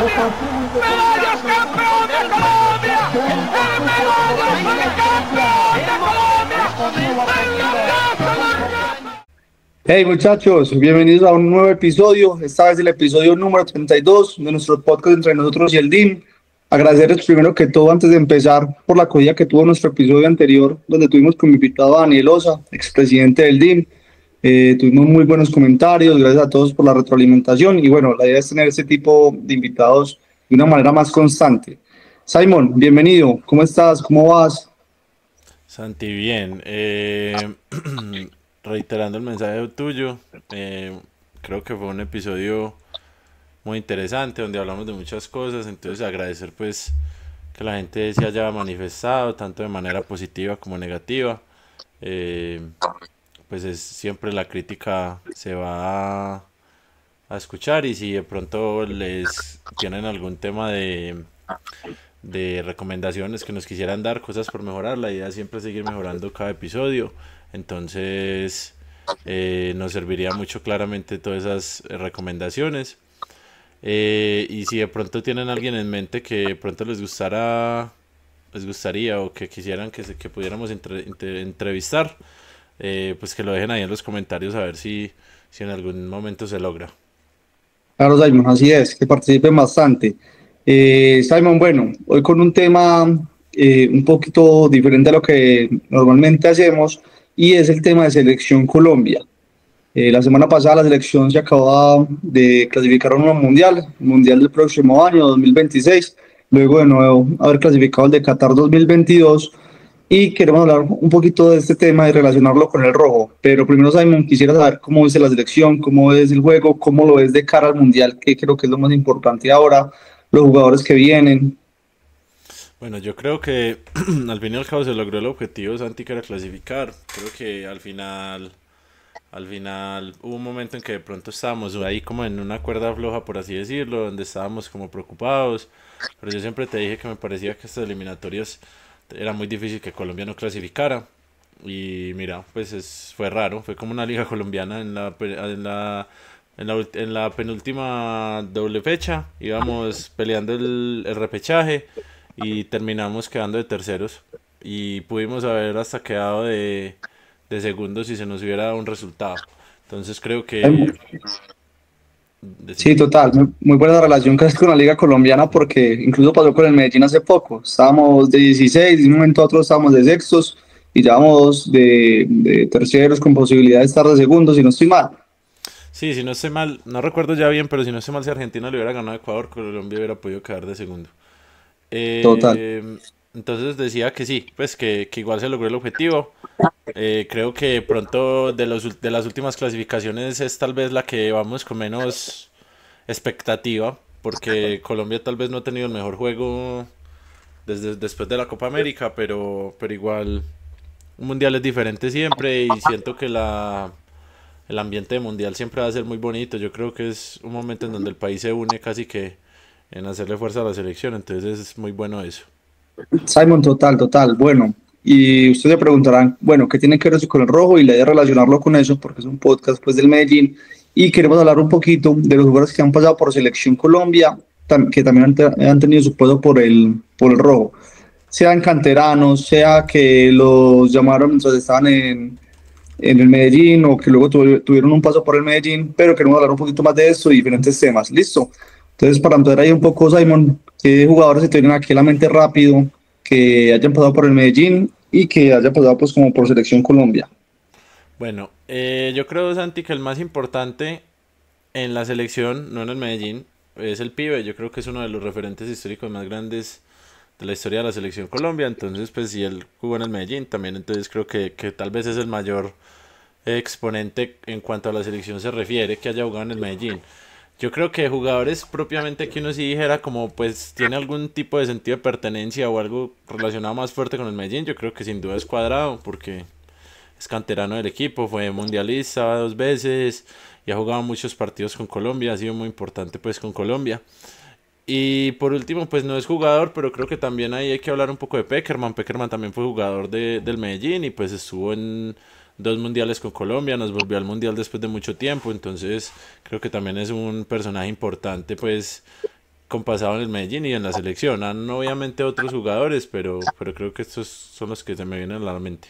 Colombia! ¡Medallas campeón de Colombia! ¡El medallas campeón de Colombia! Hey muchachos, bienvenidos a un nuevo episodio, esta vez el episodio número 32 de nuestro podcast entre nosotros y el DIM. Agradecerles primero que todo antes de empezar por la acogida que tuvo nuestro episodio anterior, donde tuvimos como invitado a Daniel Osa, expresidente del DIM. Tuvimos muy buenos comentarios, gracias a todos por la retroalimentación y bueno, la idea es tener este tipo de invitados de una manera más constante. Simon, bienvenido, ¿cómo estás? ¿Cómo vas? Santi, bien. Reiterando el mensaje tuyo, creo que fue un episodio muy interesante donde hablamos de muchas cosas, entonces agradecer pues que la gente se haya manifestado tanto de manera positiva como negativa. Eh, pues es siempre la crítica se va a escuchar y si de pronto les tienen algún tema de recomendaciones que nos quisieran dar, cosas por mejorar, la idea es siempre seguir mejorando cada episodio, entonces nos serviría mucho claramente todas esas recomendaciones. Y si de pronto tienen alguien en mente que de pronto les gustaría o que quisieran que pudiéramos entrevistar, pues que lo dejen ahí en los comentarios a ver si en algún momento se logra. Claro, Simon, así es, que participen bastante. Simon, bueno, hoy con un tema un poquito diferente a lo que normalmente hacemos y es el tema de Selección Colombia. La semana pasada la selección se acababa de clasificar a un mundial del próximo año, 2026, luego de nuevo haber clasificado el de Qatar 2022 y queremos hablar un poquito de este tema y relacionarlo con el rojo. Pero primero, Simon, quisiera saber cómo ves la selección, cómo ves el juego, cómo lo ves de cara al mundial, que creo que es lo más importante ahora, los jugadores que vienen. Bueno, yo creo que al fin y al cabo se logró el objetivo, Santi, que era clasificar. Creo que al final hubo un momento en que de pronto estábamos ahí como en una cuerda floja, por así decirlo, donde estábamos como preocupados. Pero yo siempre te dije que me parecía que estas eliminatorias era muy difícil que Colombia no clasificara. Y mira, pues fue raro, fue como una liga colombiana en la penúltima doble fecha. Íbamos peleando el repechaje y terminamos quedando de terceros. Y pudimos haber hasta quedado de segundos si se nos hubiera dado un resultado. Entonces creo que... Sí, Decime. total, muy buena relación que es con la Liga Colombiana porque incluso pasó con el Medellín hace poco. Estábamos de 16, de un momento a otro estábamos de sextos y ya vamos de terceros con posibilidad de estar de segundos, si no estoy mal. Sí, si no estoy mal, no recuerdo ya bien, pero si no estoy mal, si Argentina le hubiera ganado a Ecuador, Colombia hubiera podido quedar de segundo. Total. Entonces decía que sí, pues que igual se logró el objetivo. Creo que pronto de las últimas clasificaciones es tal vez la que vamos con menos expectativa, porque Colombia tal vez no ha tenido el mejor juego después de la Copa América, pero igual un mundial es diferente siempre y siento que el ambiente de mundial siempre va a ser muy bonito. Yo creo que es un momento en donde el país se une casi que en hacerle fuerza a la selección, entonces es muy bueno eso. Simon, total. Bueno, y ustedes se preguntarán, bueno, ¿qué tiene que ver eso con el rojo? Y la idea es relacionarlo con eso porque es un podcast pues del Medellín y queremos hablar un poquito de los jugadores que han pasado por Selección Colombia, que también han tenido su paso por el rojo. Sean canteranos, sea que los llamaron mientras estaban en el Medellín o que luego tuvieron un paso por el Medellín, pero queremos hablar un poquito más de esto y diferentes temas. ¿Listo? Entonces, para entrar ahí un poco, Simon, ¿qué jugadores se te vienen aquí a la mente rápido que hayan pasado por el Medellín y que hayan pasado pues como por Selección Colombia? Bueno, yo creo, Santi, que el más importante en la selección, no en el Medellín, es el pibe. Yo creo que es uno de los referentes históricos más grandes de la historia de la selección Colombia. Entonces, pues si él jugó en el Medellín, también entonces creo que tal vez es el mayor exponente en cuanto a la selección se refiere que haya jugado en el Medellín. Yo creo que jugadores propiamente que uno sí dijera como pues tiene algún tipo de sentido de pertenencia o algo relacionado más fuerte con el Medellín, yo creo que sin duda es Cuadrado porque es canterano del equipo, fue mundialista 2 veces y ha jugado muchos partidos con Colombia, ha sido muy importante pues con Colombia. Y por último, pues no es jugador, pero creo que también ahí hay que hablar un poco de Peckerman. Peckerman también fue jugador del Medellín y pues estuvo en 2 mundiales con Colombia, nos volvió al mundial después de mucho tiempo, entonces creo que también es un personaje importante pues compasado en el Medellín y en la selección. Han obviamente otros jugadores, pero creo que estos son los que se me vienen a la mente.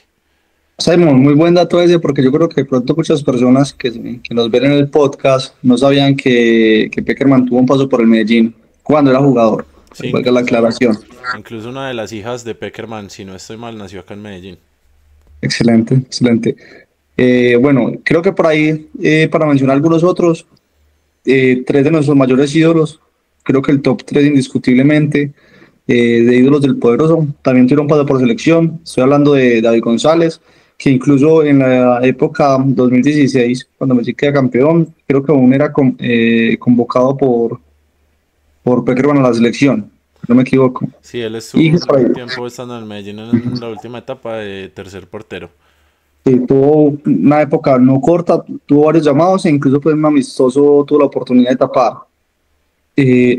Simon, muy buen dato ese, porque yo creo que de pronto muchas personas que nos ven en el podcast no sabían que Peckerman tuvo un paso por el Medellín cuando era jugador. Sí, Valga la aclaración. incluso una de las hijas de Peckerman, si no estoy mal, nació acá en Medellín. Excelente, excelente. Bueno, creo que por ahí, para mencionar algunos otros, tres de nuestros mayores ídolos, creo que el top 3 indiscutiblemente, de ídolos del poderoso, también tuvieron paso por selección. Estoy hablando de David González, que incluso en la época 2016, cuando Messi queda campeón, creo que aún era convocado por Peckerman a la selección, si no me equivoco. Sí, él estuvo un tiempo estando en el Medellín en la última etapa de tercer portero. Tuvo una época no corta, tuvo varios llamados e incluso pues un amistoso tuvo la oportunidad de tapar.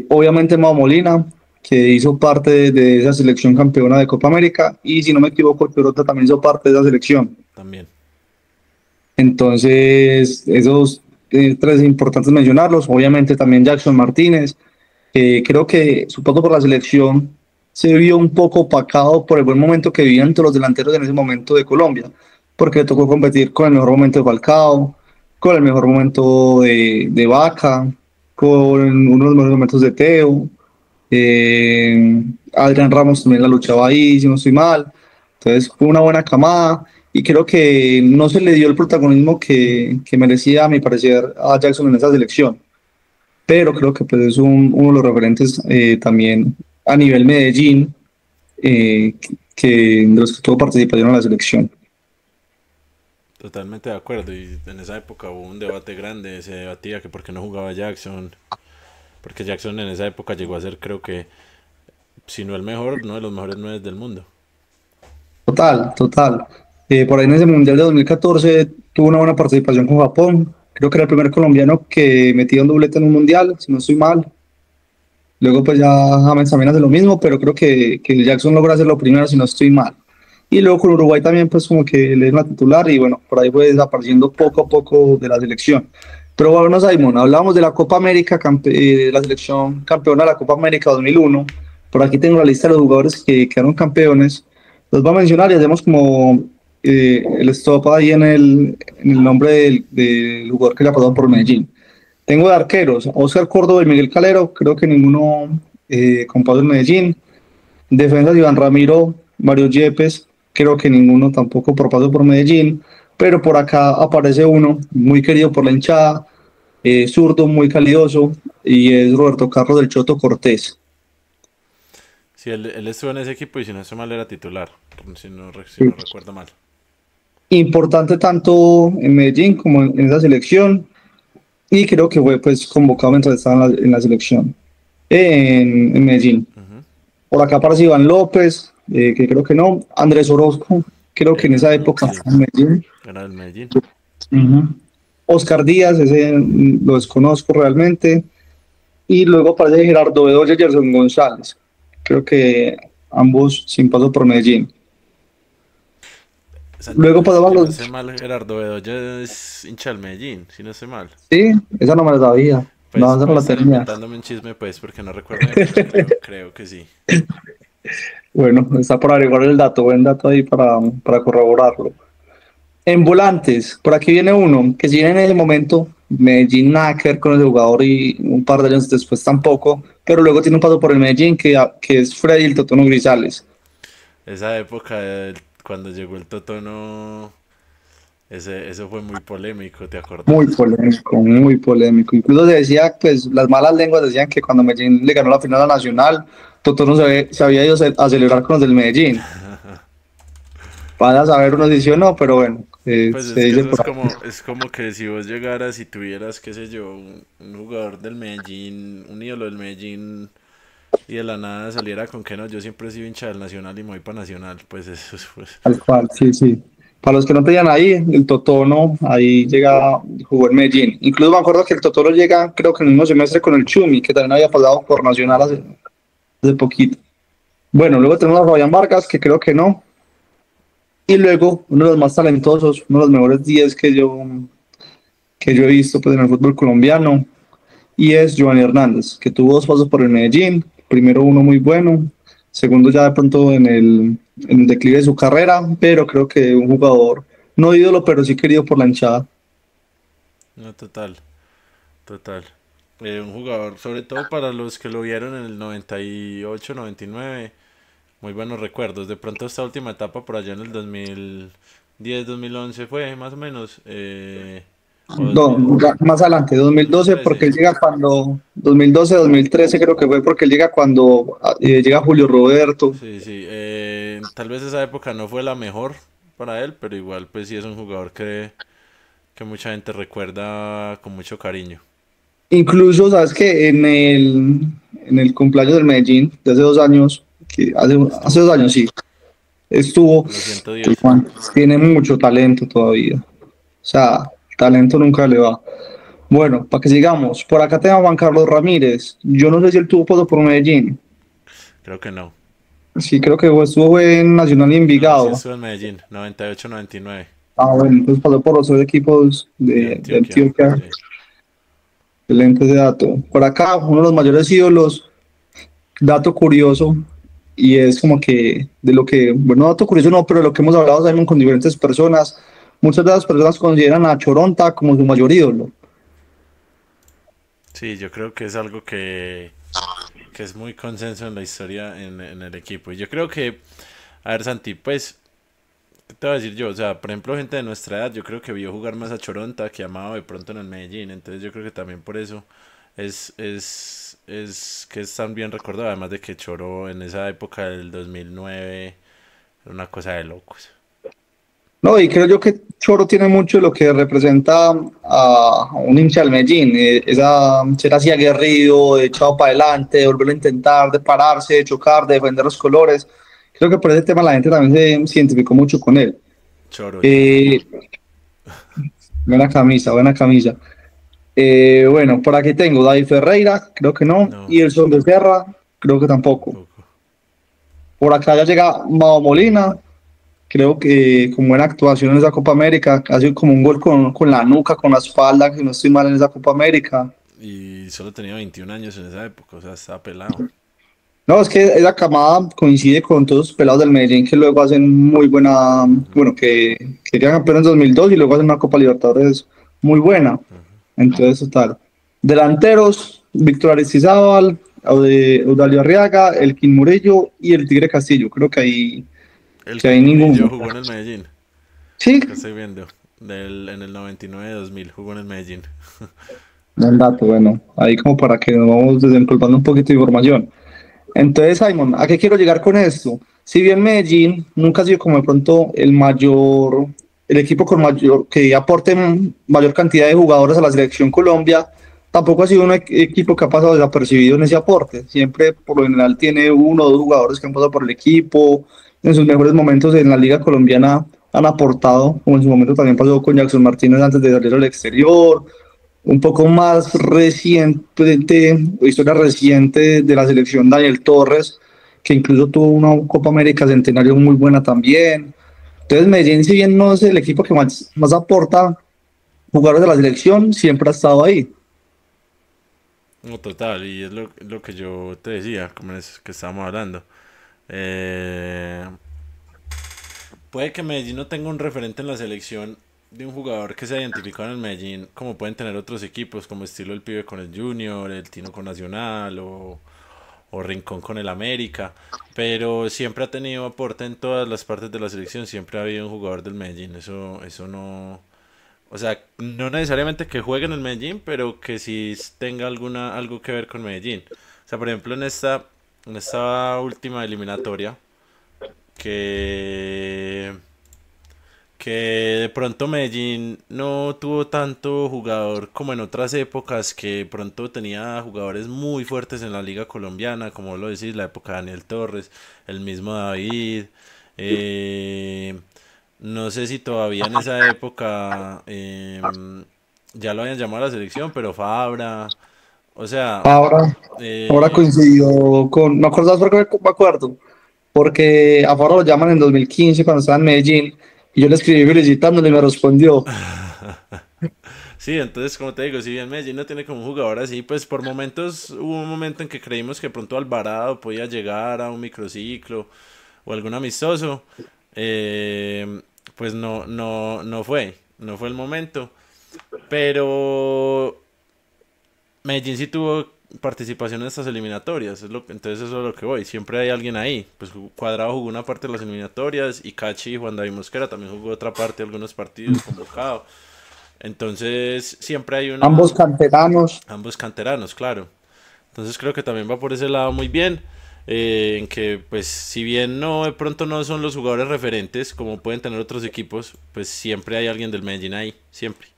Obviamente Mao Molina, que hizo parte de esa selección campeona de Copa América, y si no me equivoco, Perota también hizo parte de esa selección. También. Entonces, esos tres importantes mencionarlos. Obviamente también Jackson Martínez, creo que su paso por la selección se vio un poco opacado por el buen momento que vivían entre los delanteros en ese momento de Colombia, porque le tocó competir con el mejor momento de Falcao, con el mejor momento de Vaca, con uno de los mejores momentos de Teo. Adrián Ramos también la luchaba ahí, si no estoy mal. Entonces fue una buena camada y creo que no se le dio el protagonismo que merecía, a mi parecer, a Jackson en esa selección. Pero creo que pues, es uno de los referentes también a nivel Medellín, de los que tuvo participación en la selección. Totalmente de acuerdo, y en esa época hubo un debate grande, se debatía que por qué no jugaba Jackson, porque Jackson en esa época llegó a ser, creo que, si no el mejor, uno de los mejores 9 del mundo. Total, total. Por ahí en ese Mundial de 2014 tuvo una buena participación con Japón. Creo que era el primer colombiano que metía un doblete en un Mundial, si no estoy mal. Luego pues ya James también hace lo mismo, pero creo que Jackson logra hacerlo primero, si no estoy mal. Y luego con Uruguay también pues como que le es la titular y bueno, por ahí fue desapareciendo poco a poco de la selección. Pero bueno, Simon, hablábamos de la Copa América, de la selección campeona de la Copa América 2001. Por aquí tengo la lista de los jugadores que quedaron campeones. Los voy a mencionar y hacemos como el stop ahí en el nombre del jugador que le ha pasado por Medellín. Tengo de arqueros, Oscar Córdoba y Miguel Calero, creo que ninguno con paso en Medellín. Defensas, Iván Ramiro, Mario Yepes, creo que ninguno tampoco por paso por Medellín. Pero por acá aparece uno muy querido por la hinchada, zurdo, muy calidoso, y es Roberto Carlos del Choto Cortés. Sí, él estuvo en ese equipo y si no estoy mal era titular, si no recuerdo mal. Importante tanto en Medellín como en esa selección, y creo que fue pues convocado mientras estaba en la selección en Medellín. Uh-huh. Por acá aparece Iván López, que creo que no, Andrés Orozco, creo que en esa época sí, en Medellín. Era del Medellín. Uh-huh. Oscar Díaz, ese lo desconozco realmente, y luego aparece Gerardo Bedoya y Gerson González, creo que ambos sin paso por Medellín. Luego pasamos los... No sé mal, Gerardo Bedoya es hincha del Medellín, si no sé mal. Sí, esa no me la sabía. Pues, no, esa no la tenía. Inventándome un chisme, pues, porque no recuerdo bien, creo que sí. Bueno, está por averiguar el dato, buen dato ahí para corroborarlo. En volantes, por aquí viene uno, que si bien en ese momento Medellín nada que ver con ese jugador y un par de años después tampoco, pero luego tiene un paso por el Medellín que es Freddy el Totono Grisales. Esa época cuando llegó el Totono, eso fue muy polémico, ¿te acuerdas? Muy polémico, muy polémico. Incluso se decía, pues las malas lenguas decían que cuando Medellín le ganó la final a Nacional, Totono se había ido a celebrar con los del Medellín. Para saber uno si sí o no, pero bueno. Pues es como que si vos llegaras y tuvieras, qué sé yo, un jugador del Medellín, un ídolo del Medellín, y de la nada saliera con que no, yo siempre he sido hincha del Nacional y me voy para Nacional, pues eso es... Pues... Tal cual, sí, sí. Para los que no tenían ahí, el Totono, ahí jugó en Medellín. Incluso me acuerdo que el Totono llega, creo que en el mismo semestre con el Chumi, que también había pasado por Nacional hace poquito. Bueno, luego tenemos a Fabián Vargas, que creo que no. Y luego, uno de los más talentosos, uno de los mejores 10 que yo he visto pues, en el fútbol colombiano. y es Giovanni Hernández, que tuvo dos pasos por el Medellín, primero uno muy bueno, segundo ya de pronto en el declive de su carrera, pero creo que un jugador no ídolo, pero sí querido por la hinchada. No, total, total. Un jugador, sobre todo para los que lo vieron en el 98, 99, muy buenos recuerdos. De pronto esta última etapa por allá en el 2010, 2011 fue más o menos, o No, ya más adelante, 2012, porque 2013. él llega cuando, 2012, 2013 creo que fue porque él llega cuando llega Julio Roberto. Sí, sí. Tal vez esa época no fue la mejor para él, pero igual pues sí es un jugador que mucha gente recuerda con mucho cariño. Incluso, sabes que en el cumpleaños del Medellín de hace 2 años, hace Estuvo 2 años sí, estuvo, los el 110. man tiene mucho talento todavía. O sea, talento nunca le va. Bueno, para que sigamos, por acá tengo a Juan Carlos Ramírez. Yo no sé si él tuvo paso por Medellín. Creo que no. Sí, creo que estuvo en Nacional y No, sí Envigado. estuvo en Medellín, 98, 99, Ah, bueno, entonces pasó por los dos equipos de de Antioquia. Antioquia. Sí. Excelente ese dato. Por acá, uno de los mayores ídolos, dato curioso, y es como que de lo que, bueno, dato curioso no, pero de lo que hemos hablado también con diferentes personas, muchas de las personas consideran a Choronta como su mayor ídolo. Sí, yo creo que es algo que es muy consenso en la historia en el equipo. Y yo creo que, a ver, Santi, pues, ¿qué te voy a decir yo? O sea, por ejemplo, gente de nuestra edad, yo creo que vio jugar más a Choronta que amaba de pronto en el Medellín. Entonces yo creo que también por eso es que es tan bien recordado. Además de que Choro en esa época del 2009 era una cosa de locos. No, y creo yo que Choro tiene mucho de lo que representa a un hincha del Medellín, esa ser así aguerrido, de echado para adelante, de volverlo a intentar, de pararse, de chocar, de defender los colores. Creo que por ese tema la gente también se identificó mucho con él. Choro, Choro. Eh, buena camisa, buena camisa. Bueno, por aquí tengo David Ferreira, creo que no, No, y el Sol de Serra, creo que tampoco. tampoco. Por acá ya llega Mao Molina, creo que con buena actuación en esa Copa América, casi como un gol con la nuca, con la espalda, que no estoy mal en esa Copa América. Y solo tenía 21 años en esa época, o sea, estaba pelado. No, es que esa camada coincide con todos los pelados del Medellín que luego hacen muy buena, bueno, que quedan campeones en 2002 y luego hacen una Copa Libertadores muy buena. Entonces, total. Delanteros, Víctor Aristizábal, Eudalio Arriaga, Elkin Murillo y el Tigre Castillo. Creo El que hay Murillo ninguno. jugó en el Medellín. Sí, Acá estoy viendo. En el 99-2000 jugó en el Medellín. buen dato, bueno, ahí como para que nos vamos desempolvando un poquito de información. Entonces, Simon, ¿a qué quiero llegar con esto? Si bien Medellín nunca ha sido como de pronto el equipo con mayor, que aporte mayor cantidad de jugadores a la selección Colombia, tampoco ha sido un equipo que ha pasado desapercibido en ese aporte. Siempre, por lo general, tiene uno o dos jugadores que han pasado por el equipo. En sus mejores momentos en la Liga Colombiana han aportado, como en su momento también pasó con Jackson Martínez antes de salir al exterior, un poco más reciente, historia reciente de la selección Daniel Torres, que incluso tuvo una Copa América Centenario muy buena también. Entonces Medellín, si bien no es el equipo que más aporta jugadores de la selección, siempre ha estado ahí. No, total, y es lo que yo te decía, como es que estábamos hablando. Eh, Puede que Medellín no tenga un referente en la selección de un jugador que se ha identificado en el Medellín, como pueden tener otros equipos, como estilo el Pibe con el Junior, el Tino con Nacional o Rincón con el América, pero siempre ha tenido aporte en todas las partes de la selección, siempre ha habido un jugador del Medellín, eso no, o sea, no necesariamente que juegue en el Medellín, pero que sí tenga algo que ver con Medellín. O sea, por ejemplo, en esta última eliminatoria, que que de pronto Medellín no tuvo tanto jugador como en otras épocas, que de pronto tenía jugadores muy fuertes en la liga colombiana, como lo decís, la época de Daniel Torres, el mismo David. eh, no sé si todavía en esa época ya lo habían llamado a la selección, pero Fabra, o sea, Ahora, ahora eh, coincidió con, ¿me acuerdas por qué me acuerdo? Porque a Faro lo llaman en 2015 cuando estaba en Medellín y yo le escribí felicitándole y me respondió. Sí, entonces como te digo, si bien Medellín no tiene como un jugador así, pues por momentos hubo un momento en que creímos que pronto Alvarado podía llegar a un microciclo o algún amistoso, eh, pues no fue el momento. Pero Medellín sí tuvo participación en estas eliminatorias, entonces eso es lo que voy, siempre hay alguien ahí. Pues Cuadrado jugó una parte de las eliminatorias y Cachi y Juan David Mosquera también jugó otra parte de algunos partidos convocado. Entonces siempre hay Ambos canteranos. ambos canteranos, claro. Entonces creo que también va por ese lado muy bien. En que pues si bien no de pronto no son los jugadores referentes como pueden tener otros equipos, pues siempre hay alguien del Medellín ahí, siempre.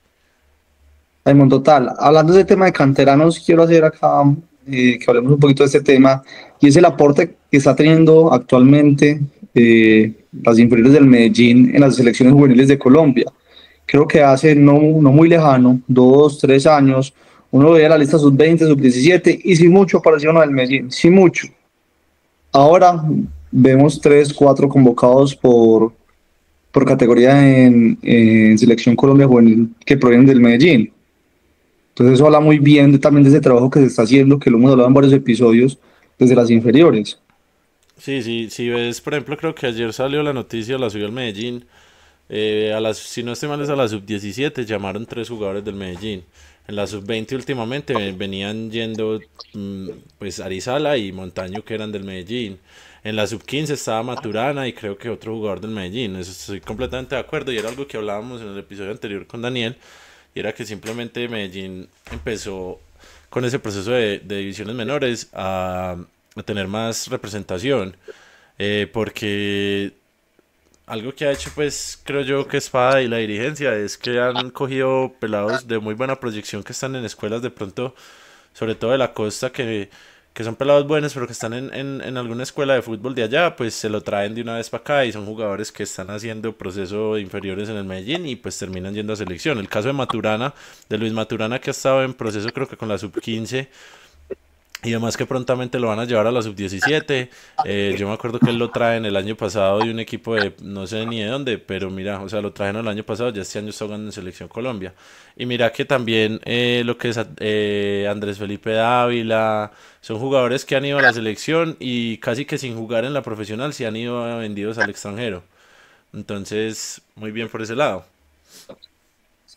Simón, total. Hablando de tema de canteranos, quiero hacer acá que hablemos un poquito de este tema, y es el aporte que está teniendo actualmente las inferiores del Medellín en las selecciones juveniles de Colombia. Creo que hace no muy lejano, 2, 3 años, uno veía la lista sub-20, sub-17, y sin mucho parecía uno del Medellín, sin mucho. Ahora vemos 3, 4 convocados por categoría en Selección Colombia Juvenil que provienen del Medellín. Entonces eso habla muy bien también de ese trabajo que se está haciendo, que lo hemos hablado en varios episodios, desde las inferiores. Sí, sí, si ves, por ejemplo, creo que ayer salió la noticia, la subió el Medellín. Si no estoy mal, es a la sub-17 llamaron tres jugadores del Medellín. En la sub-20 últimamente venían yendo pues Arizala y Montaño que eran del Medellín. En la sub-15 estaba Maturana y creo que otro jugador del Medellín. Eso estoy completamente de acuerdo y era algo que hablábamos en el episodio anterior con Daniel. Y era que simplemente Medellín empezó con ese proceso de divisiones menores a tener más representación. Porque algo que ha hecho, pues, creo yo que Espada y la dirigencia es que han cogido pelados de muy buena proyección que están en escuelas de pronto, sobre todo de la costa, que son pelados buenos, pero que están en alguna escuela de fútbol de allá, pues se lo traen de una vez para acá y son jugadores que están haciendo proceso de inferiores en el Medellín y pues terminan yendo a selección. El caso de Maturana, de Luis Maturana, que ha estado en proceso creo que con la sub-15 y además que prontamente lo van a llevar a la sub-17. Yo me acuerdo que él lo traen el año pasado de un equipo de no sé ni de dónde, pero mira, o sea, lo trajeron el año pasado, ya este año está jugando en Selección Colombia. Y mira que también lo que es Andrés Felipe Dávila, son jugadores que han ido a la selección y casi que sin jugar en la profesional se han ido vendidos al extranjero. Entonces, muy bien por ese lado.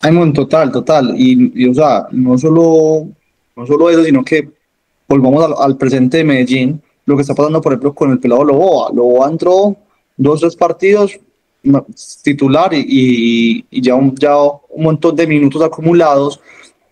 Simon, total, total. O sea, no solo eso, sino que volvamos al presente de Medellín, lo que está pasando, por ejemplo, con el pelado Loboa. Loboa entró 2, 3 partidos titular y ya un montón de minutos acumulados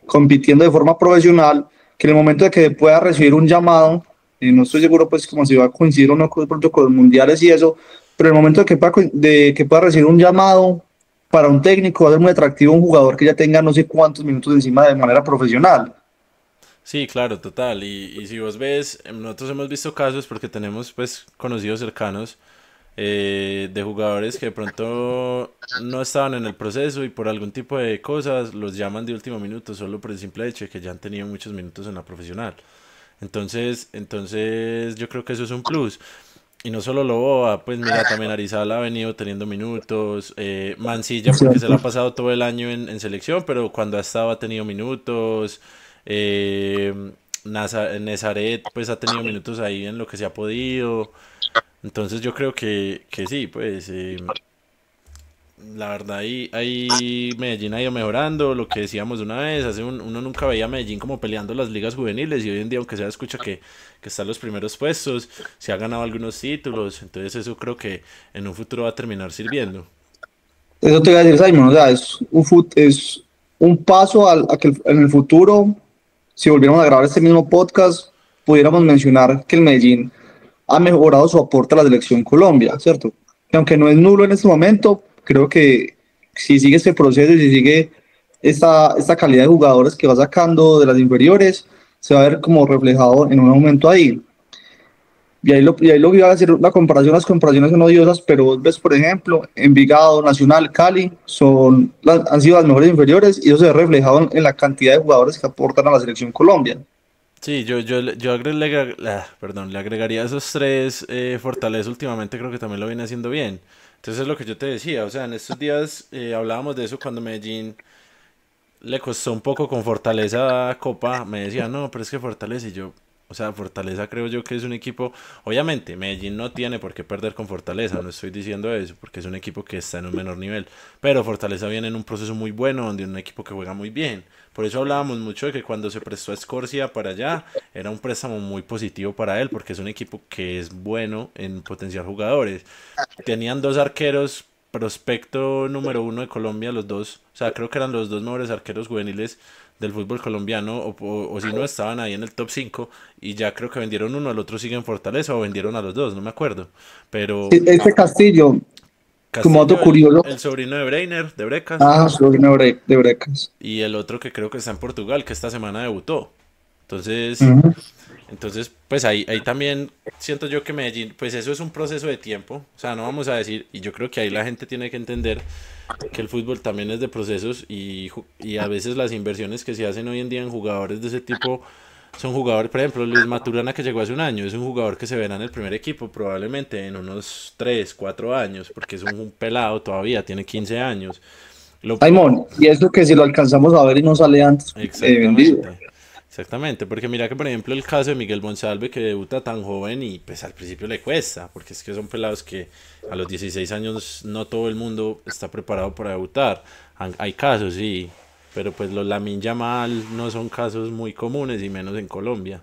compitiendo de forma profesional, que en el momento de que pueda recibir un llamado, no estoy seguro pues como si va a coincidir o no pronto con los mundiales y eso, pero en el momento de que pueda recibir un llamado para un técnico va a ser muy atractivo un jugador que ya tenga no sé cuántos minutos encima de manera profesional. Sí, claro, total. Y si vos ves, nosotros hemos visto casos porque tenemos pues conocidos cercanos de jugadores que de pronto no estaban en el proceso y por algún tipo de cosas los llaman de último minuto solo por el simple hecho de que ya han tenido muchos minutos en la profesional. Entonces yo creo que eso es un plus. Y no solo Loboa, pues mira, también Arizala ha venido teniendo minutos, Mancilla porque se la ha ¿Cierto? pasado todo el año en selección, pero cuando ha estado ha tenido minutos, eh, Nazaret pues ha tenido minutos ahí en lo que se ha podido, entonces yo creo que sí, pues la verdad ahí Medellín ha ido mejorando, lo que decíamos una vez, uno nunca veía a Medellín como peleando las ligas juveniles y hoy en día aunque sea escucha que está en los primeros puestos, se ha ganado algunos títulos, entonces eso creo que en un futuro va a terminar sirviendo. Eso te iba a decir, Simon, o sea, es un paso a que en el futuro, si volviéramos a grabar este mismo podcast, pudiéramos mencionar que el Medellín ha mejorado su aporte a la selección Colombia, ¿cierto? Que aunque no es nulo en este momento, creo que si sigue este proceso y si sigue esta calidad de jugadores que va sacando de las inferiores, se va a ver como reflejado en un momento ahí. Y ahí lo que iba a decir, las comparaciones son odiosas, pero vos ves, por ejemplo, Envigado, Nacional, Cali, han sido las mejores inferiores y eso se ve reflejado en la cantidad de jugadores que aportan a la selección Colombia. Sí, perdón, le agregaría esos tres fortalezas últimamente, creo que también lo viene haciendo bien. Entonces es lo que yo te decía, o sea, en estos días hablábamos de eso cuando Medellín le costó un poco con Fortaleza Copa, me decía, no, pero es que Fortaleza y yo, o sea, Fortaleza creo yo que es un equipo, obviamente Medellín no tiene por qué perder con Fortaleza, no estoy diciendo eso, porque es un equipo que está en un menor nivel, pero Fortaleza viene en un proceso muy bueno, donde es un equipo que juega muy bien, por eso hablábamos mucho de que cuando se prestó a Escorcia para allá, era un préstamo muy positivo para él, porque es un equipo que es bueno en potenciar jugadores. Tenían dos arqueros, prospecto número uno de Colombia, los dos, o sea, creo que eran los dos mejores arqueros juveniles del fútbol colombiano, o si no, estaban ahí en el top 5 y ya creo que vendieron uno, el otro sigue en Fortaleza, o vendieron a los dos, no me acuerdo, pero Este Castillo, como dato Castillo, curioso, el sobrino de Breiner, de Brecas, sobrino de Brecas. y el otro que creo que está en Portugal, que esta semana debutó. Entonces, Ujú. entonces, pues ahí también siento yo que Medellín, pues eso es un proceso de tiempo, o sea, no vamos a decir, y yo creo que ahí la gente tiene que entender que el fútbol también es de procesos y a veces las inversiones que se hacen hoy en día en jugadores de ese tipo son jugadores, por ejemplo, Luis Maturana que llegó hace un año, es un jugador que se verá en el primer equipo probablemente en unos 3 4 años, porque es un pelado todavía, tiene 15 años. Lo, Simón, y eso que si lo alcanzamos a ver y no sale antes vendido. Exactamente, exactamente, porque mira que por ejemplo el caso de Miguel Monsalve que debuta tan joven y pues al principio le cuesta, porque es que son pelados que a los 16 años no todo el mundo está preparado para debutar. Hay casos, sí, pero pues los Lamine Yamal no son casos muy comunes y menos en Colombia.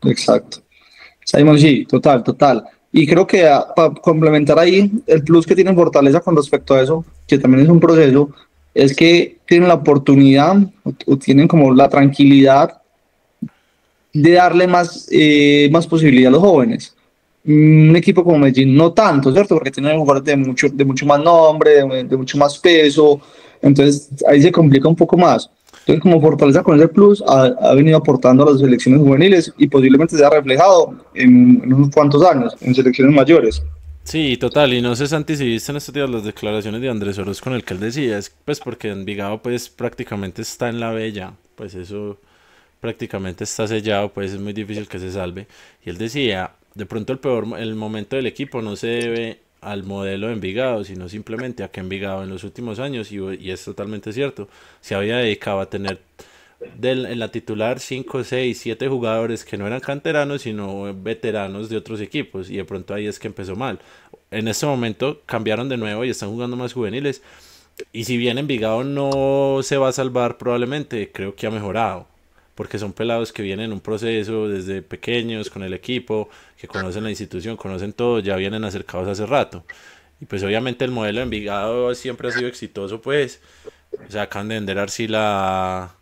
Exacto. Simón, sí, total, total. Y creo que para complementar ahí, el plus que tienen Fortaleza con respecto a eso, que también es un proceso, es que tienen la oportunidad o tienen como la tranquilidad de darle más posibilidad a los jóvenes. Un equipo como Medellín no tanto, ¿cierto? Porque tiene jugadores de mucho más nombre, de mucho más peso, entonces ahí se complica un poco más. Entonces, como Fortaleza con ese plus ha venido aportando a las selecciones juveniles y posiblemente se ha reflejado en unos cuantos años en selecciones mayores. Sí, total, y no sé Santi si viste en estos días las declaraciones de Andrés Oroz con el que él decía, es pues porque Envigado pues prácticamente está en la B ya, pues eso prácticamente está sellado, pues es muy difícil que se salve. Y él decía, de pronto el momento del equipo no se debe al modelo de Envigado, sino simplemente a que Envigado en los últimos años, y es totalmente cierto, se había dedicado a tener en la titular 5 6 7 jugadores que no eran canteranos, sino veteranos de otros equipos, y de pronto ahí es que empezó mal. En este momento cambiaron de nuevo y están jugando más juveniles, y si bien Envigado no se va a salvar probablemente, creo que ha mejorado porque son pelados que vienen en un proceso desde pequeños con el equipo, que conocen la institución, conocen todo, ya vienen acercados hace rato. Y pues obviamente el modelo de Envigado siempre ha sido exitoso, pues. O sea, acaban de vender Arcila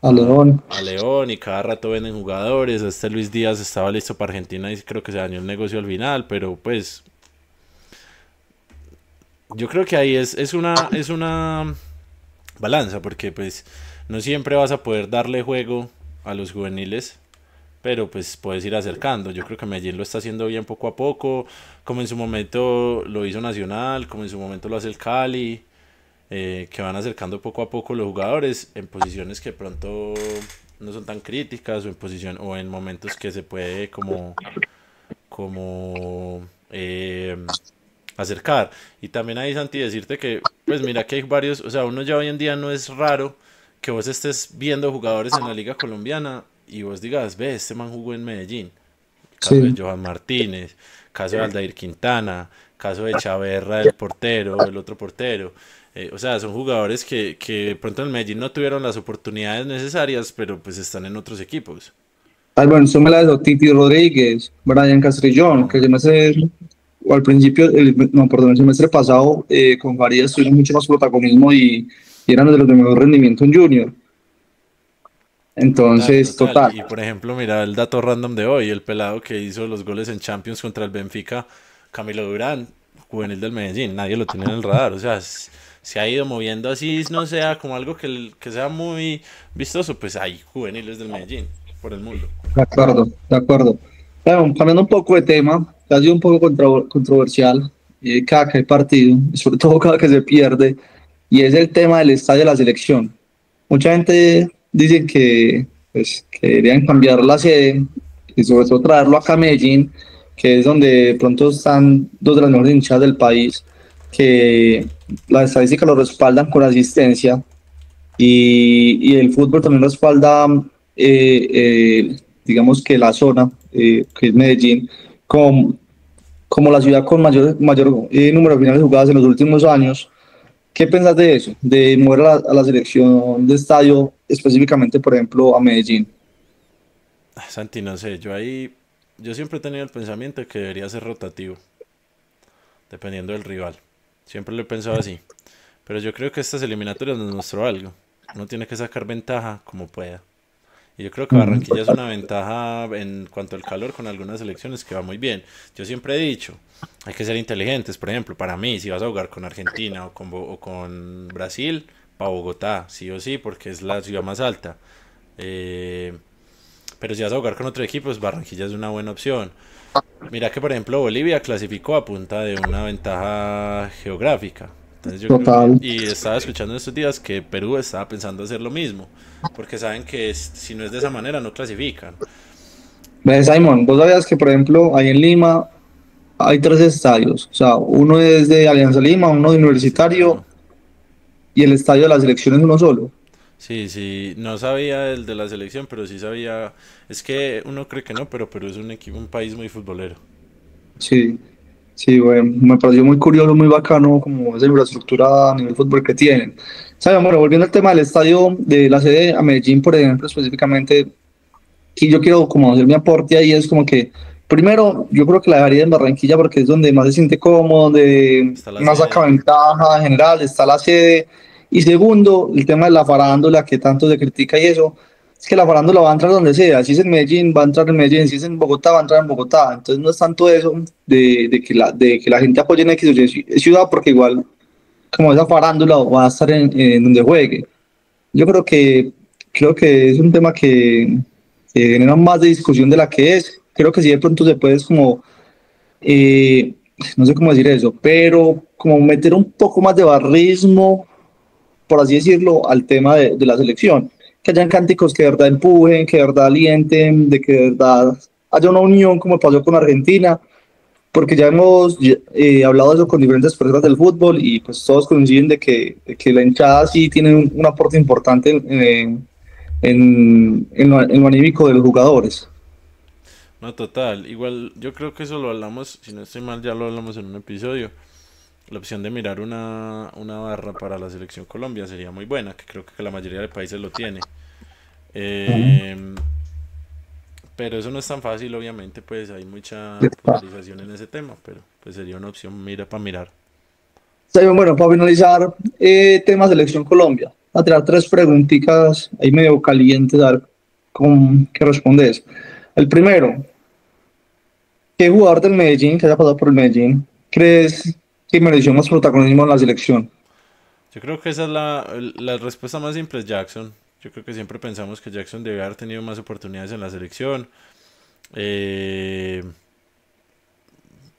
A León. a León y cada rato venden jugadores. Este Luis Díaz estaba listo para Argentina y creo que se dañó el negocio al final, pero pues yo creo que ahí es una balanza, porque pues no siempre vas a poder darle juego a los juveniles, pero pues puedes ir acercando. Yo creo que Medellín lo está haciendo bien poco a poco, como en su momento lo hizo Nacional, como en su momento lo hace el Cali, que van acercando poco a poco los jugadores en posiciones que pronto no son tan críticas o en posición o en momentos que se puede como acercar. Y también ahí, Santi, decirte que, pues mira que hay varios, o sea, uno ya hoy en día no es raro que vos estés viendo jugadores en la liga colombiana y vos digas, ve, este man jugó en Medellín. Caso de Sí. Johan Martínez, caso de Aldair Quintana, caso de Chaverra, el portero, el otro portero. O sea, son jugadores que de pronto en el Medellín no tuvieron las oportunidades necesarias, pero pues están en otros equipos. Bueno, eso me la de Titi Rodríguez, Brian Castrillón, que se me hace, o al principio, no, perdón, el semestre pasado con Farías tuvieron mucho más protagonismo y eran de los de mejor rendimiento en Junior. Total, Entonces, total. total. Y por ejemplo, mira el dato random de hoy, el pelado que hizo los goles en Champions contra el Benfica, Camilo Durán, juvenil del Medellín, nadie lo tiene en el radar, o sea, se ha ido moviendo así, no sea como algo que sea muy vistoso, pues hay juveniles del Medellín por el mundo. De acuerdo, de acuerdo. Bueno, cambiando un poco de tema, que ha sido un poco controversial cada que hay partido, y sobre todo cada que se pierde, y es el tema del estadio de la selección. Mucha gente dice que deberían cambiar la sede y sobre todo traerlo acá a Medellín, que es donde de pronto están dos de las mejores hinchadas del país, que las estadísticas lo respaldan con asistencia. y el fútbol también respalda, digamos que la zona, que es Medellín, como, como la ciudad con mayor número de finales jugadas en los últimos años. ¿Qué pensás de eso? De mover a la selección de estadio, específicamente, por ejemplo, a Medellín. Santi, no sé, yo siempre he tenido el pensamiento de que debería ser rotativo, dependiendo del rival. Siempre lo he pensado así. Pero yo creo que estas eliminatorias nos mostró algo. Uno tiene que sacar ventaja como pueda. Y yo creo que Barranquilla es una ventaja en cuanto al calor con algunas selecciones que va muy bien. Yo siempre he dicho, hay que ser inteligentes. Por ejemplo, para mí, si vas a jugar con Argentina o con Brasil, para Bogotá, sí o sí, porque es la ciudad más alta. Eh, pero si vas a jugar con otro equipo, pues Barranquilla es una buena opción. Mira que, por ejemplo, Bolivia clasificó a punta de una ventaja geográfica. Entonces yo creo que, Total. y estaba escuchando en estos días que Perú estaba pensando hacer lo mismo, porque saben que si no es de esa manera no clasifican. Ve, Simon, vos sabías que, por ejemplo, ahí en Lima hay tres estadios. O sea, uno es de Alianza Lima, uno de Sí, Universitario claro. y el estadio de la selección es uno solo. Sí, sí, no sabía el de la selección, pero sí sabía. Es que uno cree que no, pero Perú es un equipo, un país muy futbolero. Sí, sí, bueno, me pareció muy curioso, muy bacano como esa infraestructura a nivel fútbol que tienen. ¿Saben? Bueno, volviendo al tema del estadio de la sede a Medellín, por ejemplo, específicamente, que yo quiero como hacer mi aporte ahí es como que, primero, yo creo que la dejaría en Barranquilla porque es donde más se siente cómodo, donde Está la más saca sede. ventaja en general, está la sede. Y segundo, el tema de la farándula que tanto se critica y eso, es que la farándula va a entrar donde sea. Si es en Medellín, va a entrar en Medellín. Si es en Bogotá, va a entrar en Bogotá. Entonces no es tanto eso de que la gente apoye en X o Y ciudad, porque igual, como esa farándula va a estar en donde juegue. Yo creo que es un tema que genera más de discusión de la que es. Creo que sí de pronto se puede es como, eh, no sé cómo decir eso, pero como meter un poco más de barrismo, por así decirlo, al tema de la selección. Que hayan cánticos que de verdad empujen, que de verdad alienten, de que de verdad haya una unión como pasó con Argentina, porque ya hemos hablado de eso con diferentes personas del fútbol y pues todos coinciden de que la hinchada sí tiene un aporte importante en lo anímico de los jugadores. No, total. Igual, yo creo que eso lo hablamos, si no estoy mal, ya lo hablamos en un episodio. La opción de mirar una barra para la selección Colombia sería muy buena, que creo que la mayoría de países lo tiene. Eh, pero eso no es tan fácil, obviamente, pues hay mucha polarización en ese tema, pero pues sería una opción mira para mirar. Sí, bueno, para finalizar, tema selección Colombia. A tirar tres preguntitas ahí medio calientes, a ver qué respondes. El primero, ¿qué jugador del Medellín, que haya pasado por el Medellín, crees que mereció más protagonismo en la selección? Yo creo que esa es la respuesta más simple, es Jackson. Yo creo que siempre pensamos que Jackson debe haber tenido más oportunidades en la selección. Eh,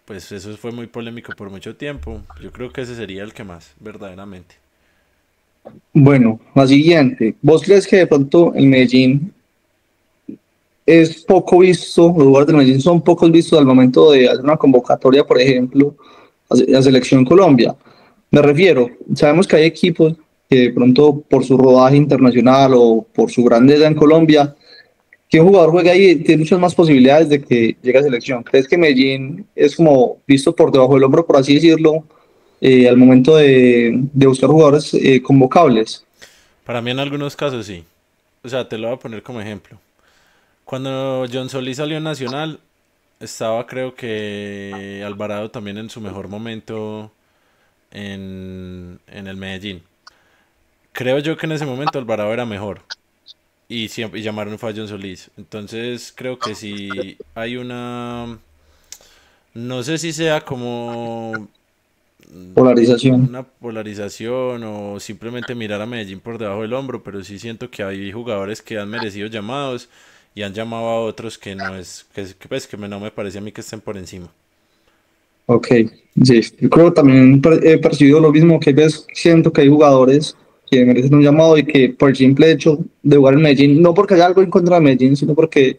pues eso fue muy polémico por mucho tiempo. Yo creo que ese sería el que más, verdaderamente. Bueno, la siguiente. ¿Vos crees que de pronto el Medellín es poco visto, los jugadores del Medellín son pocos vistos al momento de hacer una convocatoria, por ejemplo, a Selección Colombia? Me refiero, sabemos que hay equipos que de pronto por su rodaje internacional o por su grandeza en Colombia, que un jugador juegue ahí tiene muchas más posibilidades de que llegue a selección. ¿Crees que Medellín es como visto por debajo del hombro, por así decirlo, al momento de buscar jugadores convocables? Para mí en algunos casos sí. O sea, te lo voy a poner como ejemplo. Cuando John Solís salió en Nacional, estaba creo que Alvarado también en su mejor momento en el Medellín. Creo yo que en ese momento Alvarado era mejor. Y llamaron fue a John Solís. Entonces creo que si hay una... No sé si sea como Polarización. una polarización o simplemente mirar a Medellín por debajo del hombro, pero sí siento que hay jugadores que han merecido llamados y han llamado a otros que no es, pues que no me parece a mí que estén por encima. Ok, sí, yo creo que también he percibido lo mismo, que ves, siento que hay jugadores que merecen un llamado y que por el simple hecho de jugar en Medellín, no porque haya algo en contra de Medellín, sino porque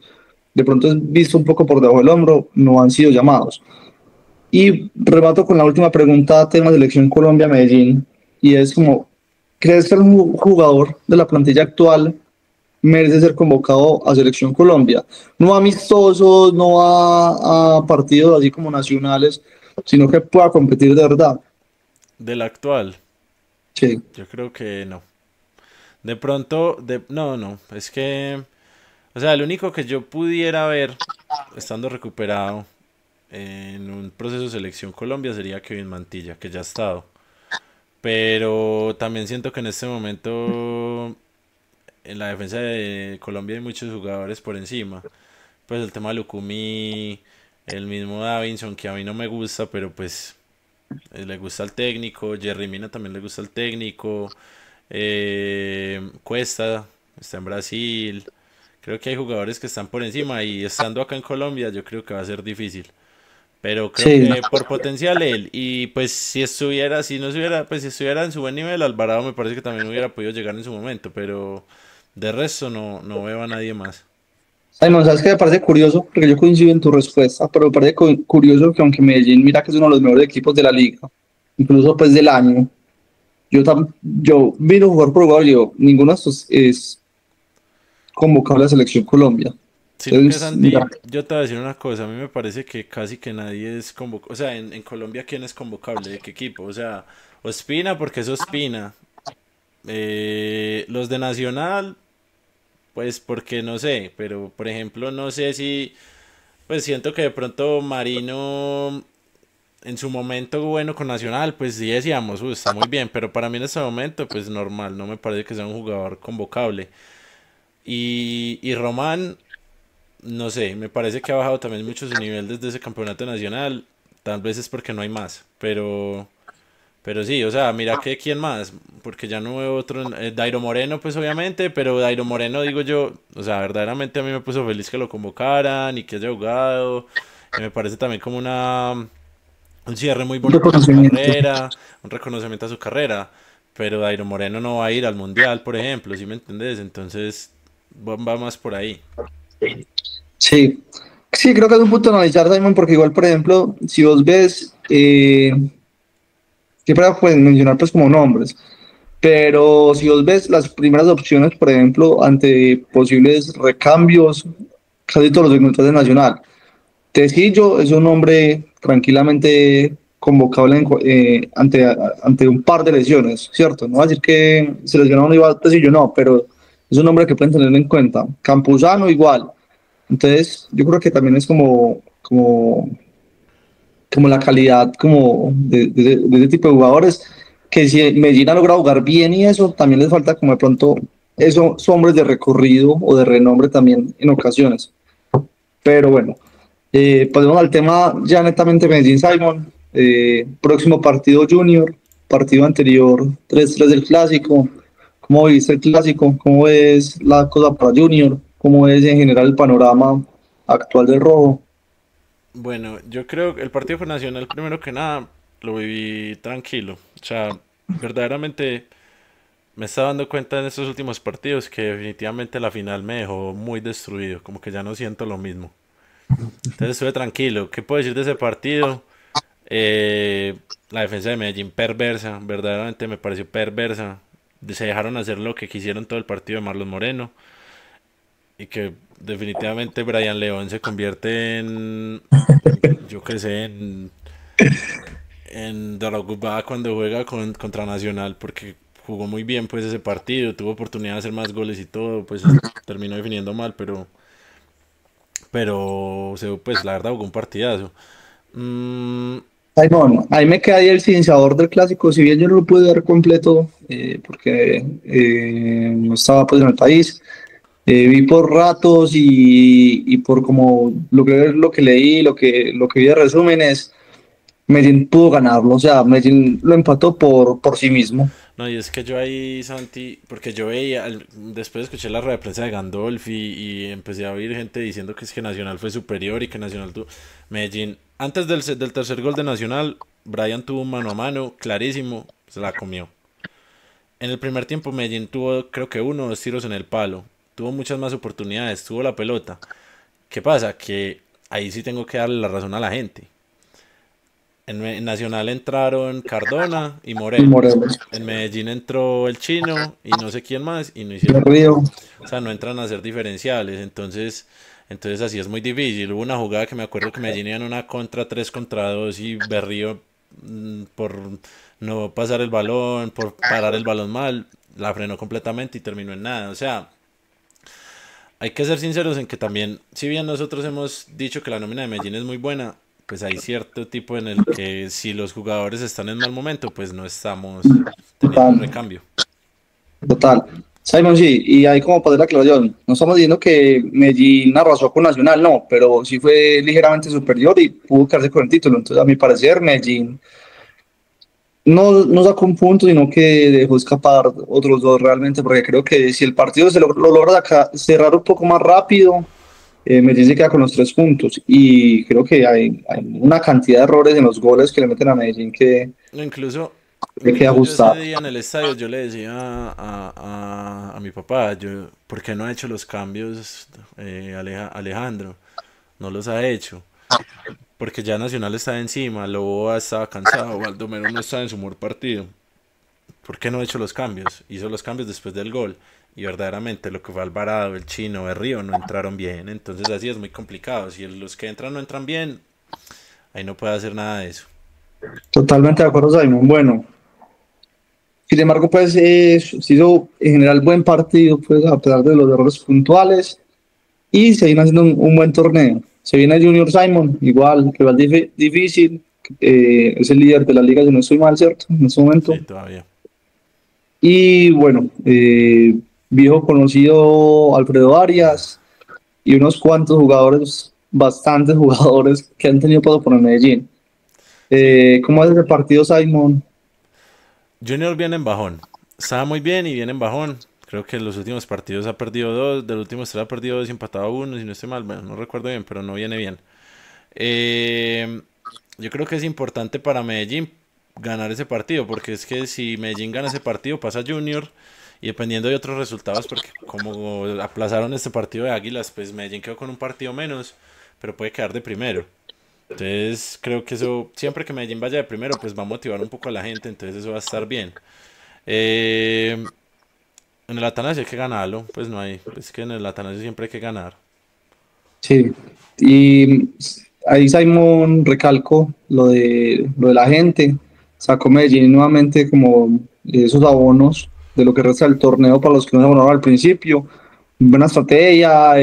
de pronto es visto un poco por debajo del hombro, no han sido llamados. Y remato con la última pregunta, tema selección Colombia-Medellín, y es como, ¿Crees que algún jugador de la plantilla actual merece ser convocado a Selección Colombia? No a amistosos, no a partidos así como nacionales, sino que pueda competir de verdad. Del actual, Sí, yo creo que no. De pronto, no, no, es que, o sea, el único que yo pudiera ver estando recuperado en un proceso de selección Colombia sería Kevin Mantilla, que ya ha estado. Pero también siento que en este momento en la defensa de Colombia hay muchos jugadores por encima. Pues el tema de Lucumí, el mismo Davinson, que a mí no me gusta, pero pues le gusta al técnico. Jerry Mina también le gusta al técnico. Cuesta está en Brasil. Creo que hay jugadores que están por encima y estando acá en Colombia yo creo que va a ser difícil. Pero creo sí. que por potencial él, y pues si estuviera, si no estuviera, pues si estuviera en su buen nivel, Alvarado me parece que también hubiera podido llegar en su momento, pero de resto no, no veo a nadie más. Simon, ¿sabes qué me parece curioso? Porque yo coincido en tu respuesta, pero me parece curioso que aunque Medellín mira que es uno de los mejores equipos de la liga, incluso pues del año, yo vino a jugar por Uruguay y digo, ninguno de estos es convocable a la Selección Colombia. Sino que Entonces, mira, Santi, yo te voy a decir una cosa, a mí me parece que casi que nadie es convocable, o sea, en Colombia ¿quién es convocable? ¿De qué equipo? O sea, Ospina porque es Ospina, los de Nacional, pues porque no sé, pero por ejemplo no sé si, pues siento que de pronto Marino en su momento bueno con Nacional, pues sí decíamos, está muy bien, pero para mí en este momento, pues normal, no me parece que sea un jugador convocable. Y Román, no sé, me parece que ha bajado también mucho su nivel desde ese campeonato nacional. Tal vez es porque no hay más, pero sí, o sea, mira que quién más, porque ya no veo otro. Dairo Moreno, pues obviamente, pero Dairo Moreno, digo yo, o sea, verdaderamente a mí me puso feliz que lo convocaran y que haya jugado. Y me parece también como un cierre muy un bonito a su reconocimiento. carrera, un reconocimiento a su carrera. Pero Dairo Moreno no va a ir al mundial, por ejemplo, ¿sí me entendés? Entonces va más por ahí. Sí, sí, creo que es un punto a analizar, Simon, porque igual, por ejemplo, si vos ves, siempre pueden mencionar pues como nombres, pero si vos ves las primeras opciones, por ejemplo, ante posibles recambios, casi todos los segmentos de Nacional. Tecillo es un hombre tranquilamente convocable ante un par de lesiones, ¿cierto? No va a decir que se lesionó uno igual Tecillo, no, pero es un hombre que pueden tener en cuenta. Campuzano igual. Entonces, yo creo que también es como la calidad como de ese tipo de jugadores, que si Medellín ha logrado jugar bien y eso, también les falta como de pronto esos hombres de recorrido o de renombre también en ocasiones. Pero bueno, pasemos al tema ya netamente Medellín Simon. Próximo partido Junior, partido anterior 3-3 del Clásico. ¿Cómo viste el Clásico? ¿Cómo es la cosa para Junior? ¿Cómo es en general el panorama actual del Rojo? Bueno, yo creo que el partido fue nacional, primero que nada, lo viví tranquilo. O sea, verdaderamente me estaba dando cuenta en estos últimos partidos que definitivamente la final me dejó muy destruido, como que ya no siento lo mismo. Entonces estuve tranquilo. ¿Qué puedo decir de ese partido? Eh, la defensa de Medellín perversa, verdaderamente me pareció perversa. Se dejaron hacer lo que quisieron todo el partido de Marlon Moreno y que definitivamente Brian León se convierte yo qué sé, en Drogba cuando juega contra Nacional, porque jugó muy bien pues ese partido, tuvo oportunidad de hacer más goles y todo, pues terminó definiendo mal, pues la verdad jugó un partidazo. Mm, Simón, ahí me queda ahí el sin sabor del Clásico, si bien yo no lo pude ver completo porque no estaba pues en el país. Vi por ratos y por como lo que leí, lo que vi de resúmenes, Medellín pudo ganarlo, o sea, Medellín lo empató por sí mismo. no, y es que yo ahí, Santi, porque yo veía, después escuché la rueda de prensa de Gandolfi y empecé a oír gente diciendo que es que Nacional fue superior y que Nacional tuvo. Medellín, antes del tercer gol de Nacional, Brian tuvo un mano a mano clarísimo, se la comió. En el primer tiempo Medellín tuvo creo que uno o dos tiros en el palo, tuvo muchas más oportunidades, tuvo la pelota. ¿Qué pasa? Que ahí sí tengo que darle la razón a la gente. En Nacional entraron Cardona y Y Morelos. Morelos, En Medellín entró el Chino y no sé quién más y no hicieron gol. Río. O sea, no entran a ser diferenciales. Entonces así es muy difícil. Hubo una jugada que me acuerdo que Medellín iba en una contra 3 contra 2 y Berrío por no pasar el balón, por parar el balón mal, la frenó completamente y terminó en nada. O sea, hay que ser sinceros en que también, si bien nosotros hemos dicho que la nómina de Medellín es muy buena, pues hay cierto tipo en el que si los jugadores están en mal momento, pues no estamos teniendo Total, recambio. total. Simon, sí, y ahí como para hacer la aclaración, no estamos diciendo que Medellín arrasó con Nacional, no, pero sí fue ligeramente superior y pudo quedarse con el título. Entonces, a mi parecer, Medellín no sacó un punto, sino que dejó escapar otros dos realmente, porque creo que si el partido lo logra cerrar un poco más rápido, Medellín se queda con los 3 puntos. Y creo que hay una cantidad de errores en los goles que le meten a Medellín que No, hay que incluso yo ese ajustar. día en el estadio yo le decía a mi papá, ¿por qué no ha hecho los cambios Alejandro? No los ha hecho. Porque ya Nacional está encima, Loboa estaba cansado, Baldomero no está en su mejor partido. ¿Por qué no ha hecho los cambios? Hizo los cambios después del gol. Y verdaderamente lo que fue Alvarado, el Chino, Berrío no entraron bien. Entonces así es muy complicado. Si los que entran no entran bien, ahí no puede hacer nada de eso. Totalmente de acuerdo, Simon. Bueno, sin embargo, pues se hizo en general buen partido, pues a pesar de los errores puntuales. Y se viene haciendo un buen torneo. Se viene Junior Simon, igual, rival difícil, es el líder de la liga, si no estoy mal, ¿cierto? En este momento. Sí, todavía. Y bueno, viejo conocido Alfredo Arias y unos cuantos jugadores, bastantes jugadores que han tenido paso por el Medellín. Sí. ¿Cómo es ese partido, Simon? Junior viene en bajón. Estaba muy bien y viene en bajón. Creo que en los últimos partidos ha perdido dos, de los últimos tres ha perdido dos y empatado uno, si no estoy mal. Bueno, no recuerdo bien, pero no viene bien. Eh, yo creo que es importante para Medellín ganar ese partido, porque es que si Medellín gana ese partido pasa Junior y dependiendo de otros resultados, porque como aplazaron este partido de Águilas, pues Medellín quedó con un partido menos, pero puede quedar de primero. Entonces creo que eso, siempre que Medellín vaya de primero, pues va a motivar un poco a la gente, entonces eso va a estar bien. Eh, en el Atanasio hay que ganarlo, pues no hay, es que en el Atanasio siempre hay que ganar. Sí, y ahí Simon recalco lo de la gente, sacó Medellín nuevamente como esos abonos de lo que resta del torneo para los que no se abonaron al principio. Buena estrategia,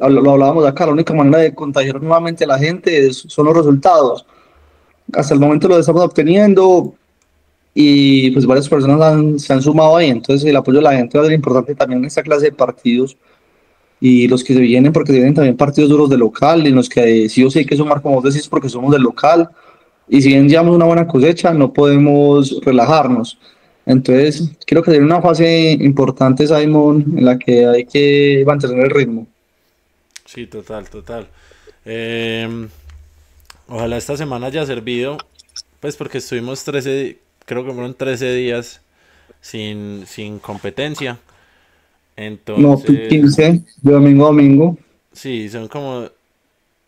lo hablábamos acá, la única manera de contagiar nuevamente a la gente son los resultados. Hasta el momento lo estamos obteniendo y pues varias personas se han sumado ahí, entonces el apoyo de la gente va a ser importante también en esta clase de partidos y los que se vienen, porque se vienen también partidos duros de local, en los que sí o sí hay que sumar, como vos decís, porque somos del local, y si bien llevamos una buena cosecha, no podemos relajarnos. Entonces, creo que tiene una fase importante, Simon, en la que hay que mantener el ritmo. Sí, total, total. Eh, Ojalá esta semana haya servido, pues porque estuvimos 13, creo que fueron 13 días sin competencia. No, Entonces, 15 de domingo a domingo. sí, son como,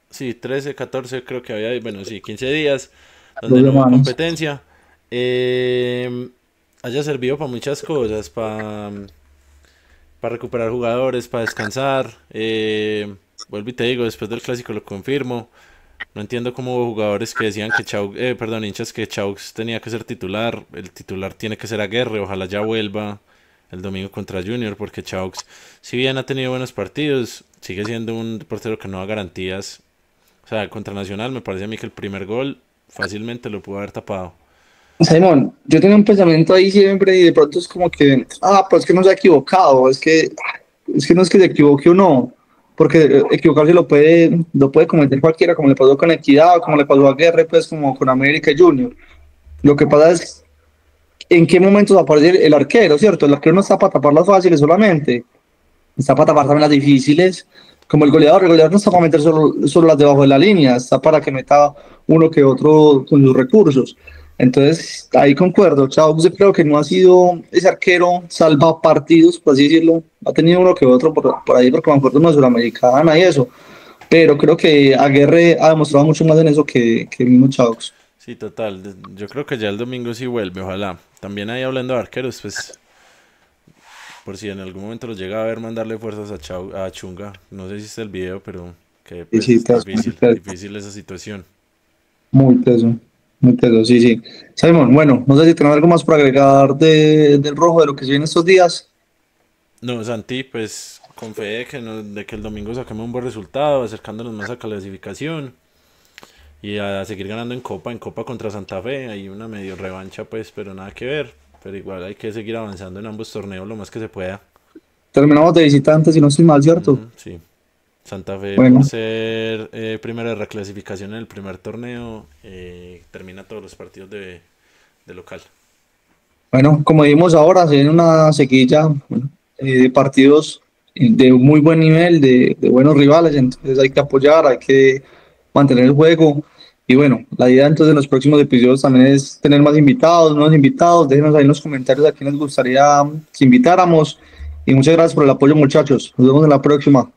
sí, 13 14 creo que había, bueno, sí, 15 días donde Dos no hubo semanas. competencia. Eh, Haya servido para muchas cosas, para recuperar jugadores, para descansar. Vuelvo y te digo, después del clásico lo confirmo. No entiendo cómo hubo jugadores que decían que perdón, hinchas que Chaux tenía que ser titular. El titular tiene que ser Aguerre. Ojalá ya vuelva el domingo contra Junior, porque Chaux, si bien ha tenido buenos partidos, sigue siendo un portero que no da garantías. O sea, contra Nacional me parece a mí que el primer gol fácilmente lo pudo haber tapado. Simón, yo tengo un pensamiento ahí siempre y de pronto es como que, pues que no se ha equivocado, es que no es que se equivoque o no, porque equivocarse lo puede cometer cualquiera, como le pasó con Equidad, como le pasó a Guerre, pues como con América Junior. Lo que pasa es en qué momentos aparece el arquero, ¿cierto? El arquero no está para tapar las fáciles solamente, está para tapar también las difíciles, como el goleador no está para meter solo las debajo de la línea, está para que meta uno que otro con sus recursos. Entonces, ahí concuerdo, Chao, yo creo que no ha sido ese arquero salva partidos, por así decirlo, ha tenido uno que otro por ahí, porque me acuerdo de una Suramericana y eso, pero creo que Aguerre ha demostrado mucho más en eso que el mismo Chaux. Sí, total. Yo creo que ya el domingo sí vuelve, ojalá. También ahí hablando de arqueros, pues por si en algún momento los llega a ver, mandarle fuerzas a Chunga. No sé si es el video, pero que Y pues sí, es teso, difícil, teso, difícil esa situación. muy teso, sí, sí. Simon, bueno, no sé si tenemos algo más por agregar del rojo, de lo que se viene estos días. No, Santi, pues con fe de que, de que el domingo saquemos un buen resultado, acercándonos más a clasificación y a seguir ganando en Copa contra Santa Fe. Hay una medio revancha, pues, pero nada que ver. Pero igual hay que seguir avanzando en ambos torneos lo más que se pueda. Terminamos de visitantes, si no estoy mal, ¿cierto? Sí. Santa Fe, por Bueno, ser primero de reclasificación en el primer torneo, termina todos los partidos de local. bueno, como dijimos ahora, se viene una sequilla, bueno, de partidos de muy buen nivel, de buenos rivales, entonces hay que apoyar, hay que mantener el juego. Y bueno, la idea entonces en los próximos episodios también es tener más invitados, nuevos invitados. Déjenos ahí en los comentarios a quién les gustaría que invitáramos. Y muchas gracias por el apoyo, muchachos. Nos vemos en la próxima.